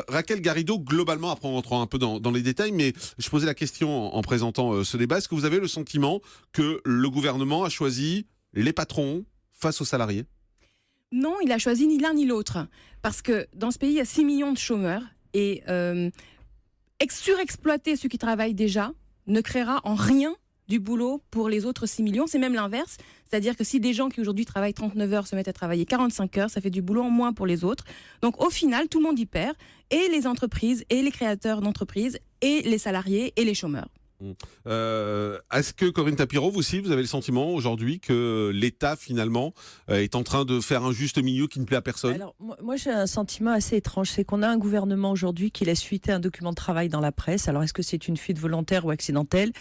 Raquel Garrido, globalement, après on rentrera un peu dans les détails, mais je posais la question en présentant ce débat. Est-ce que vous avez le sentiment que le gouvernement a choisi les patrons face aux salariés ? Non, il a choisi ni l'un ni l'autre. Parce que dans ce pays, il y a 6 millions de chômeurs. Et surexploiter ceux qui travaillent déjà ne créera en rien du boulot pour les autres 6 millions. C'est même l'inverse. C'est-à-dire que si des gens qui aujourd'hui travaillent 39 heures se mettent à travailler 45 heures, ça fait du boulot en moins pour les autres. Donc au final, tout le monde y perd. Et les entreprises, et les créateurs d'entreprises, et les salariés, et les chômeurs. Est-ce que Corinne Tapirow, vous aussi, vous avez le sentiment aujourd'hui que l'État, finalement, est en train de faire un juste milieu qui ne plaît à personne ? Alors, moi, j'ai un sentiment assez étrange. C'est qu'on a un gouvernement aujourd'hui qui laisse fuiter un document de travail dans la presse. Alors, est-ce que c'est une fuite volontaire ou accidentelle ?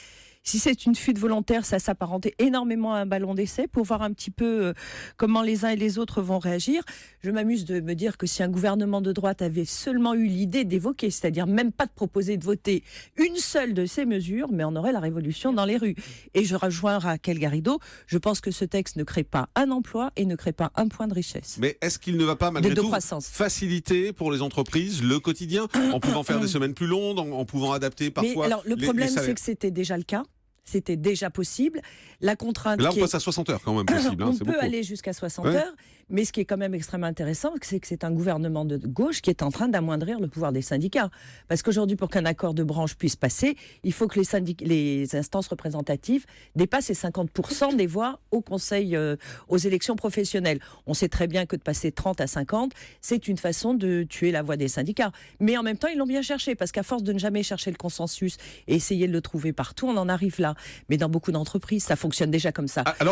Si c'est une fuite volontaire, ça s'apparente énormément à un ballon d'essai pour voir un petit peu comment les uns et les autres vont réagir. Je m'amuse de me dire que si un gouvernement de droite avait seulement eu l'idée d'évoquer, c'est-à-dire même pas de proposer de voter une seule de ces mesures, mais on aurait la révolution dans les rues. Et je rejoins Raquel Garrido, je pense que ce texte ne crée pas un emploi et ne crée pas un point de richesse. Mais est-ce qu'il ne va pas, malgré tout, croissance. faciliter pour les entreprises le quotidien, en pouvant faire des semaines plus longues, en pouvant adapter parfois... Mais alors, le problème, c'est que c'était déjà le cas. C'était déjà possible. La contrainte. Là, on passe à 60 heures quand même possible. On peut aller jusqu'à 60 heures, mais ce qui est quand même extrêmement intéressant, c'est que c'est un gouvernement de gauche qui est en train d'amoindrir le pouvoir des syndicats. Parce qu'aujourd'hui, pour qu'un accord de branche puisse passer, il faut que les instances représentatives dépassent les 50% des voix au Conseil, aux élections professionnelles. On sait très bien que de passer 30 à 50, c'est une façon de tuer la voix des syndicats. Mais en même temps, ils l'ont bien cherché, parce qu'à force de ne jamais chercher le consensus et essayer de le trouver partout, on en arrive là. Mais dans beaucoup d'entreprises, ça fonctionne déjà comme ça. Alors